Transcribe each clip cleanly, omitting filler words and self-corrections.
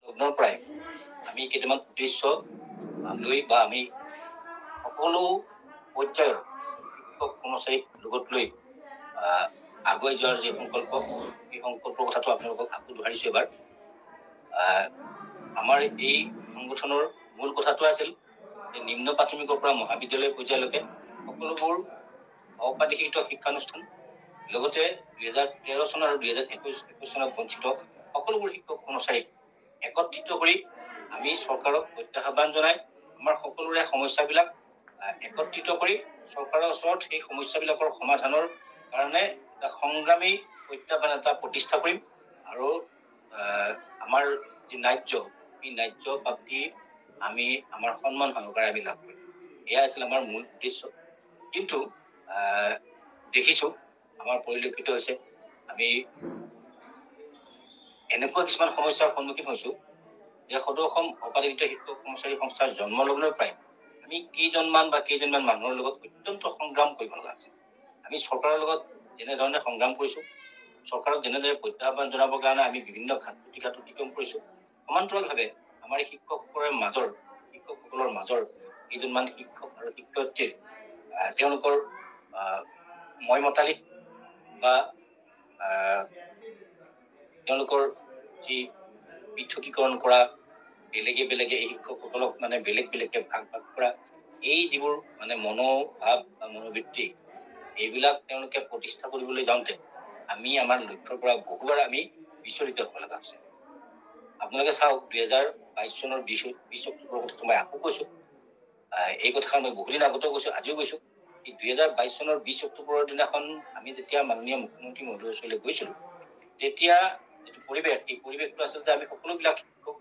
লগ্নৰ পৰাই আমি কেইটামান উদ্দেশ্য লৈ বা আমি সকলো পৰ্যায়ৰ শিক্ষক কৰ্মচাৰীক লগত লৈ আগুৱাই যোৱাৰ যি সংকল্প, এই সংকল্পৰ কথাটো আপোনালোকক আকৌ দোহাৰিছো এবাৰ। আমাৰ এই সংগঠনৰ মূল কথাটো আছিল যে নিম্ন প্ৰাথমিকৰ পৰা মহাবিদ্যালয় পৰ্যায়লৈকে সকলোবোৰ অপ্ৰাদেশিক শিক্ষানুষ্ঠান, লগতে 2013 চন আৰু 2021 চনত বঞ্চিত সকলোবোৰ শিক্ষক কৰ্মচাৰীক একত্ৰিত কৰি আমি চৰকাৰক প্ৰত্যাহ্বান জনাই আমাৰ সকলোৰে সমস্যাবিলাক একত্ৰিত কৰি চৰকাৰৰ ওচৰত সেই সমস্যাবিলাকৰ সমাধানৰ কাৰণে এটা সংগ্ৰামী প্ৰত্যাহ্বান এটা প্ৰতিষ্ঠা কৰিম আৰু আমাৰ যি ন্যায্য, এই ন্যায্য প্ৰাপ্তি আমি আমাৰ সন্মান সহকাৰে আমি লাভ কৰিম। এয়া আছিল আমাৰ মূল উদ্দেশ্য। কিন্তু দেখিছো আমাৰ পৰিলক্ষিত হৈছে আমি এনেকুৱা কিছুমান সমস্যাৰ সন্মুখীন হৈছো যে সদৌ অসম অপাৰেজিত শিক্ষক কৰ্মচাৰী সংস্থাৰ জন্মলগ্নৰ পৰাই আমি কেইজনমান মানুহৰ লগত অত্যন্ত সংগ্ৰাম কৰিব লগা হৈছে। আমি চৰকাৰৰ লগত যেনেধৰণে সংগ্ৰাম কৰিছো, চৰকাৰক যেনেদৰে প্ৰত্যাহ্বান জনাবৰ কাৰণে আমি বিভিন্ন ঘাট অতিক্ৰম কৰিছো, সমান্তৰালভাৱে আমাৰ শিক্ষকসকলৰ মাজৰ কেইজনমান শিক্ষক আৰু শিক্ষয়িত্ৰীৰ তেওঁলোকৰ মই মতালিক বা তেওঁলোকৰ যি পৃথকীকৰণ কৰা, বেলেগে এই শিক্ষকসকলক বেলেগকে ভাগ কৰা, এই যিবোৰ মনোভাৱ বা মনোবৃত্তি, এইবিলাক তেওঁলোকে প্ৰতিষ্ঠা কৰিবলৈ যাওঁতে আমি আমাৰ লক্ষ্যৰ পৰা বহুবাৰ আমি বিচলিত হ'ব লগা হৈছে। আপোনালোকে চাওক, 2022 চনৰ 20 অক্টোবৰৰ কথাটো মই আকৌ কৈছো, এই কথাষাৰ মই বহুদিন আগতেও কৈছো, আজিও কৈছো। 2022 চনৰ 20 অক্টোবৰৰ দিনাখন আমি যেতিয়া মাননীয় মুখ্যমন্ত্ৰী মহোদয়ৰ ওচৰলৈ গৈছিলো, তেতিয়া যিটো পৰিৱেশ, এই পৰিৱেশটো আছিল যে আমি সকলোবিলাক শিক্ষক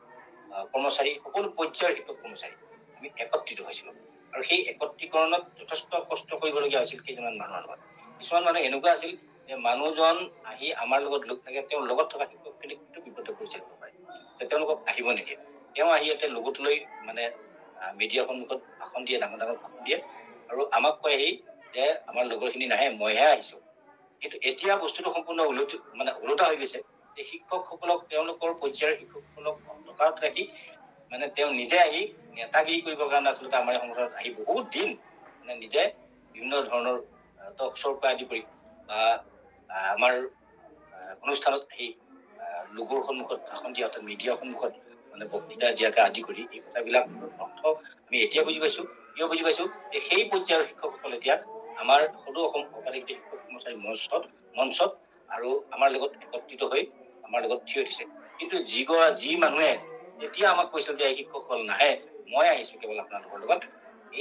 কৰ্মচাৰী, সকলো পৰ্যায়ৰ শিক্ষক কৰ্মচাৰী আমি একত্ৰিত হৈছিলো। আৰু সেই একত্ৰীকৰণত যথেষ্ট কষ্ট কৰিবলগীয়া হৈছিল কেইজনমান মানুহৰ লগত। কিছুমান মানুহ এনেকুৱা আছিল যে মানুহজন আহি আমাৰ লগত লগ থাকে, তেওঁৰ লগত থকা শিক্ষকখিনিক কিন্তু বিপদত পৰিচালিত কৰিব পাৰে, তেওঁলোকক আহিব নিদিয়ে। তেওঁ আহি ইয়াতে লগতো লৈ মিডিয়াৰ সন্মুখত ভাষণ দিয়ে, ডাঙৰ ভাষণ দিয়ে, আৰু আমাক কয় আহি যে আমাৰ লগৰখিনি নাহে, মইহে আহিছো। কিন্তু এতিয়া বস্তুটো সম্পূৰ্ণ ওলোটা হৈ গৈছে যে শিক্ষকসকলক, তেওঁলোকৰ পৰ্যায়ৰ শিক্ষকসকলক টকাত ৰাখি তেওঁ নিজে আহি নেতাগিৰি কৰিবৰ কাৰণে আচলতে আমাৰ সংগঠনত আহি বহুত দিন নিজে বিভিন্ন ধৰণৰ টক শ্ব'ৰ পৰা আদি কৰি বা আমাৰ অনুষ্ঠানত আহি লোগোৰ সন্মুখত ভাষণ দিয়া, অৰ্থাৎ মিডিয়াৰ সন্মুখত বক্তৃতা দিয়াকে আদি কৰি এই কথাবিলাক অৰ্থ আমি এতিয়া বুজি পাইছো। কিয় বুজি পাইছো যে সেই পৰ্যায়ৰ শিক্ষকসকল এতিয়া আমাৰ সদৌ অসম অপাৰেজিত শিক্ষক কৰ্মচাৰী মঞ্চত আৰু আমাৰ লগত একত্ৰিত হৈ আমাৰ লগত থিয় দিছে। কিন্তু যি মানুহে এতিয়া আমাক কৈছিল যে এই শিক্ষকসকল নাহে, মই আহিছো কেৱল আপোনালোকৰ লগত,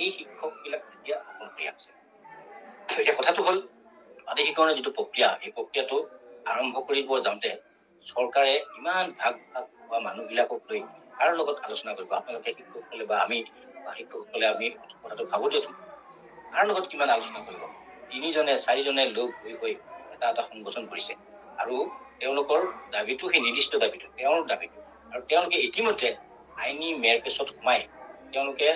এই শিক্ষকবিলাক এতিয়া অকলশৰীয়া হৈছে। এতিয়া কথাটো হ'ল, প্ৰাদেশিকৰণৰ যিটো প্ৰক্ৰিয়া, এই প্ৰক্ৰিয়াটো আৰম্ভ কৰিব যাওঁতে চৰকাৰে ইমান ভাগ হোৱা মানুহবিলাকক লৈ কাৰ লগত আলোচনা কৰিব? আপোনালোকে শিক্ষকসকলে বা আমি শিক্ষকসকলে আমি কথাটো ভাবো দিয়কচোন, কাৰ লগত কিমান আলোচনা কৰিব? 3-4জনে লগ হৈ এটা সংগঠন কৰিছে, আৰু তেওঁলোকৰ দাবীটো সেই নিৰ্দিষ্ট দাবীটো, তেওঁৰ দাবীটো, আৰু তেওঁলোকে ইতিমধ্যে আইনী মেৰপেচত সোমাই তেওঁলোকে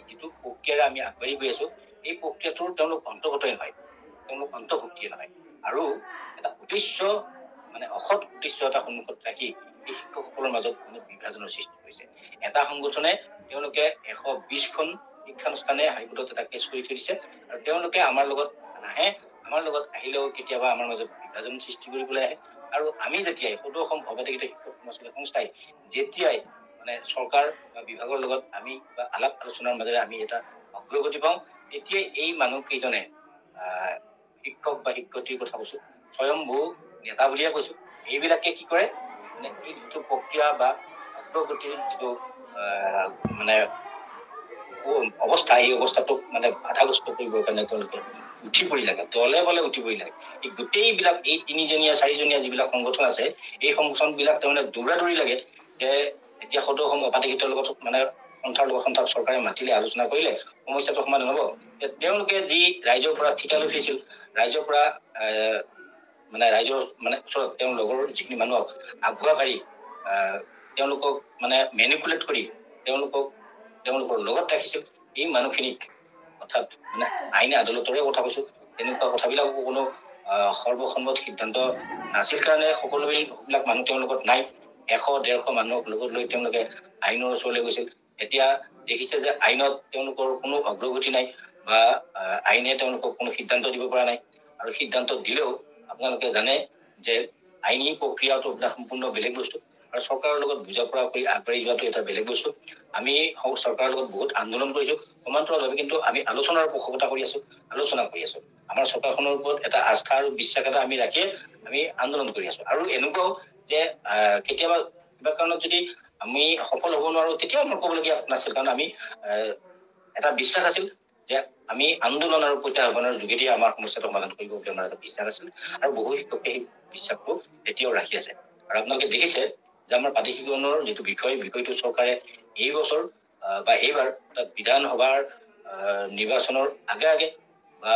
যিটো প্ৰক্ৰিয়াৰে আমি আগবাঢ়ি গৈ আছো, এই প্ৰক্ৰিয়াটোৰ তেওঁলোক অন্তৰ্গতই নহয়, তেওঁলোক অন্তৰ্ভুক্তিয়ে নহয়, আৰু এটা উদ্দেশ্য অসৎ উদ্দেশ্য এটা সন্মুখত ৰাখি এই শিক্ষকসকলৰ মাজত বিভাজনৰ সৃষ্টি কৰিছে। এটা সংগঠনে তেওঁলোকে 120খন শিক্ষানুষ্ঠানে হাইকোৰ্টত এটা কেছ কৰি থৈ দিছে, আৰু তেওঁলোকে আমাৰ লগত নাহে, আমাৰ লগত আহিলেও কেতিয়াবা আমাৰ মাজত বিভাজন সৃষ্টি কৰিবলৈ আহে। আৰু আমি যেতিয়াই সদৌ অসম অপাৰেজিত শিক্ষক কৰ্মচাৰী সংস্থাই যেতিয়াই চৰকাৰ বা বিভাগৰ লগত আমি আলাপ আলোচনাৰ মাজেৰে আমি এটা অগ্ৰগতি পাওঁ, তেতিয়াই এই মানুহ কেইজনে শিক্ষক বা শিক্ষয়িত্ৰীৰ কথা কৈছো, স্বয়ম্ভূ নেতা বুলিয়ে কৈছো, এইবিলাকে কি কৰে, এই যিটো প্ৰক্ৰিয়া বা অগ্ৰগতিৰ যিটো অৱস্থা, এই অৱস্থাটোক বাধাগ্ৰস্ত কৰিবৰ কাৰণে তেওঁলোকে উঠি পৰি লাগে, দলে বলে উঠি পৰি লাগে। এই গোটেইবিলাক এই 3-4জনীয়া যিবিলাক সংগঠন আছে, এই সংগঠন বিলাক দৌৰা দৌৰি লাগে যে এতিয়া সদৌ অসম অপাৰেজিতৰ লগত সন্থাক চৰকাৰে মাতিলে, আলোচনা কৰিলে, সমস্যাটো সমাধান হব। তেওঁলোকে যি ৰাইজৰ পৰা ঠিকা লৈ থৈছিল, ৰাইজৰ পৰা ৰাইজৰ ওচৰত তেওঁৰ লগৰ যিখিনি মানুহক আগুৱা পাৰি তেওঁলোকক মেনিপুলেট কৰি তেওঁলোকৰ লগত ৰাখিছিল, এই মানুহখিনিক, অৰ্থাৎ আইনী আদালতৰে কথা কৈছো, তেনেকুৱা কথাবিলাকো কোনো সৰ্বসন্মত সিদ্ধান্ত নাছিল কাৰণে সকলোবিলাক মানুহ তেওঁৰ লগত নাই। 100-150 মানুহক লগত লৈ তেওঁলোকে আইনৰ ওচৰলৈ গৈছিল। এতিয়া দেখিছে যে আইনত তেওঁলোকৰ কোনো অগ্ৰগতি নাই বা আইনে তেওঁলোকক কোনো সিদ্ধান্ত দিব পৰা নাই। আৰু সিদ্ধান্ত দিলেও আপোনালোকে জানে যে আইনী প্ৰক্ৰিয়াটো এটা সম্পূৰ্ণ বেলেগ বস্তু আৰু চৰকাৰৰ লগত বুজা-পৰা কৰি আগবাঢ়ি যোৱাটো এটা বেলেগ বস্তু। আমি চৰকাৰৰ লগত বহুত আন্দোলন কৰিছো, সমান্তৰালভাৱে কিন্তু আমি আলোচনাৰ পোষকতা কৰি আছো, আলোচনা কৰি আছো। আমাৰ চৰকাৰখনৰ ওপৰত এটা আস্থা আৰু বিশ্বাস এটা আমি ৰাখিয়ে আমি আন্দোলন কৰি আছো। আৰু এনেকুৱাও যে কেতিয়াবা কিবা কাৰণত যদি আমি সফল হ'ব নোৱাৰো, তেতিয়াও মোৰ ক'বলগীয়া নাছিল, কাৰণ আমি এটা বিশ্বাস আছিল যে আমি আন্দোলন আৰু প্ৰত্যাহ্বানৰ যোগেদি আমাৰ সমস্যাটো সমাধান কৰিব বুলি আমাৰ এটা বিশ্বাস আছিল। আৰু বহু শিক্ষকে সেই বিশ্বাসটো এতিয়াও ৰাখি আছে। আৰু আপোনালোকে দেখিছে যে আমাৰ প্ৰাদেশিকৰণৰ যিটো বিষয়টো চৰকাৰে এই বছৰ বা এইবাৰ বিধানসভাৰ নিৰ্বাচনৰ আগে বা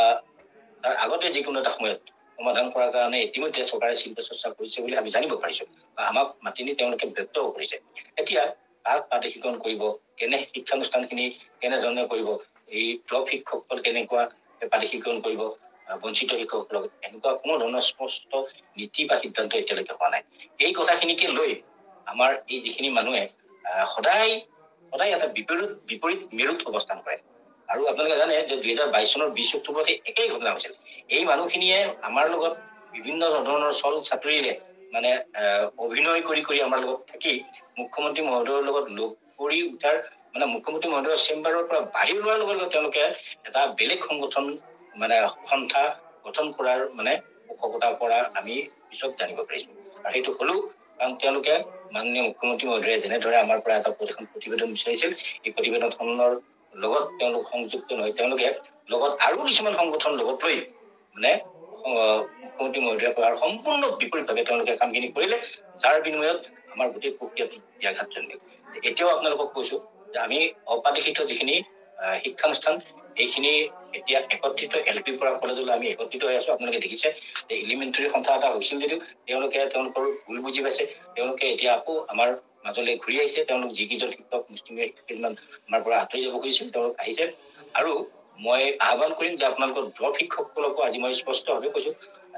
তাৰ আগতে যিকোনো এটা সময়ত সমাধান কৰাৰ কাৰণে ইতিমধ্যে চৰকাৰে চিন্তা চৰ্চা কৰিছে বুলি আমি জানিব পাৰিছো বা আমাক মাতি নি তেওঁলোকে ব্যক্তও কৰিছে। এতিয়া তাক প্ৰাদেশিকৰণ কৰিব, কেনে শিক্ষানুষ্ঠানখিনি কেনেধৰণে কৰিব, এই ক্লাব শিক্ষকসকল কেনেকুৱা প্ৰাদেশিকৰণ কৰিব, বঞ্চিত শিক্ষকসকলক, এনেকুৱা কোনো ধৰণৰ স্পষ্ট নীতি বা সিদ্ধান্ত এতিয়ালৈকে হোৱা নাই। এই কথাখিনিকে লৈ আমাৰ এই যিখিনি মানুহে সদায় এটা বিপৰীত মেৰুত অৱস্থান কৰে। আৰু আপোনালোকে জানে যে 2022 চনৰ 20 অক্টোবৰত একেই ঘটনা হৈছিল। এই মানুহখিনিয়ে আমাৰ লগত বিভিন্ন ধৰণৰ চল চাতুৰিৰে মানে অভিনয় কৰি আমাৰ লগত থাকি মুখ্যমন্ত্ৰী মহোদয়ৰ লগত লগ কৰি উঠাৰ মানে মুখ্যমন্ত্ৰী মহোদয়ৰ চেম্বাৰৰ পৰা বাহিৰ হোৱাৰ লগে তেওঁলোকে এটা বেলেগ সংগঠন মানে সন্থা গঠন কৰাৰ মানে পোষকতা কৰা আমি পিছত জানিব পাৰিছো। আৰু সেইটো হলো কাৰণ তেওঁলোকে মাননীয় মুখ্যমন্ত্ৰী মহোদয়ে যেনেদৰে আমাৰ পৰা এটা প্ৰতিবেদন বিচাৰিছিল, এই প্ৰতিবেদনখনৰ লগত তেওঁলোক সংযুক্ত নহয়, তেওঁলোকে লগত আৰু কিছুমান সংগঠন লগত লৈ মানে মুখ্যমন্ত্ৰী মহোদয়ে কোৱাৰ সম্পূৰ্ণ বিপৰীতভাৱে তেওঁলোকে কামখিনি কৰিলে, যাৰ বিনিময়ত আমাৰ গোটেই প্ৰক্ৰিয়াটো ব্যাঘাত জন্মিল। এতিয়াও আপোনালোকক কৈছো যে আমি অপ্ৰাদেশিত যিখিনি শিক্ষানুষ্ঠান এইখিনি এতিয়া একত্ৰিত LP পৰা কলেজলৈ আমি একত্ৰিত হৈ আছো। আপোনালোকে দেখিছে যে এলিমেণ্টাৰী সন্থা এটা হৈছিল যদিও তেওঁলোকে তেওঁলোকৰ ভুল বুজি পাইছে, তেওঁলোকে এতিয়া আকৌ আমাৰ মাজলৈ ঘূৰি আহিছে। তেওঁলোক যিকেইজন শিক্ষক মুষ্টিমেয় শিক্ষক আমাৰ পৰা আঁতৰি যাব খুজিছিল, তেওঁলোক আহিছে। আৰু মই আহ্বান কৰিম যে আপোনালোকৰ ড্ৰপ শিক্ষকসকলকো আজি মই স্পষ্টভাৱে কৈছো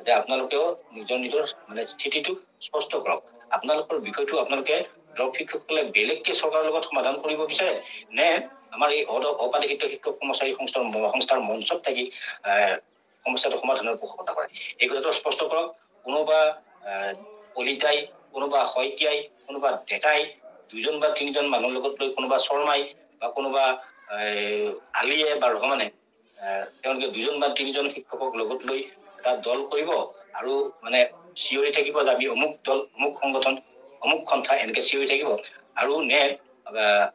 যে আপোনালোকেও নিজৰ মানে স্থিতিটো স্পষ্ট কৰক। আপোনালোকৰ বিষয়টো আপোনালোকে ড্ৰপ শিক্ষকসকলে বেলেগকে চৰকাৰৰ লগত সমাধান কৰিব বিচাৰে নে আমাৰ এই অপ্ৰাদেশিত শিক্ষক কৰ্মচাৰী সংস্থাৰ মঞ্চত থাকি সমস্যাটো সমাধানৰ পোষকতা কৰে। এই কথাটো স্পষ্ট কৰক। কোনোবা কলিতাই, কোনোবা শইকীয়াই, কোনোবা ডেকাই 2জন বা 3জন মানুহৰ লগত লৈ, কোনোবা শৰ্মাই বা কোনোবা আলিয়ে বা ৰহমানে তেওঁলোকে 2জন বা 3জন শিক্ষকক লগত লৈ এটা দল কৰিব আৰু মানে চিঞৰি থাকিব যে আমি অমুক দল, অমুক সংগঠন, অমুক সন্থা, এনেকে চিঞৰি থাকিব। আৰু নে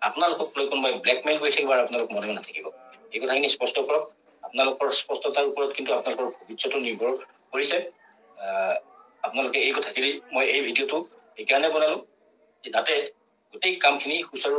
আপোনালোকক লৈ কোনোবাই ব্লেকমেইল কৰি থাকিব আৰু আপোনালোক মনে নাথাকিব। এই কথাখিনি স্পষ্ট কৰক। আপোনালোকৰ স্পষ্টতাৰ ওপৰত কিন্তু আপোনালোকৰ ভৱিষ্যতো নিৰ্ভৰ কৰিছে। আপোনালোকে এই কথাখিনি, মই এই ভিডিঅ'টো এইকাৰণে বনালো যাতে গোটেই কামখিনি সুচাৰু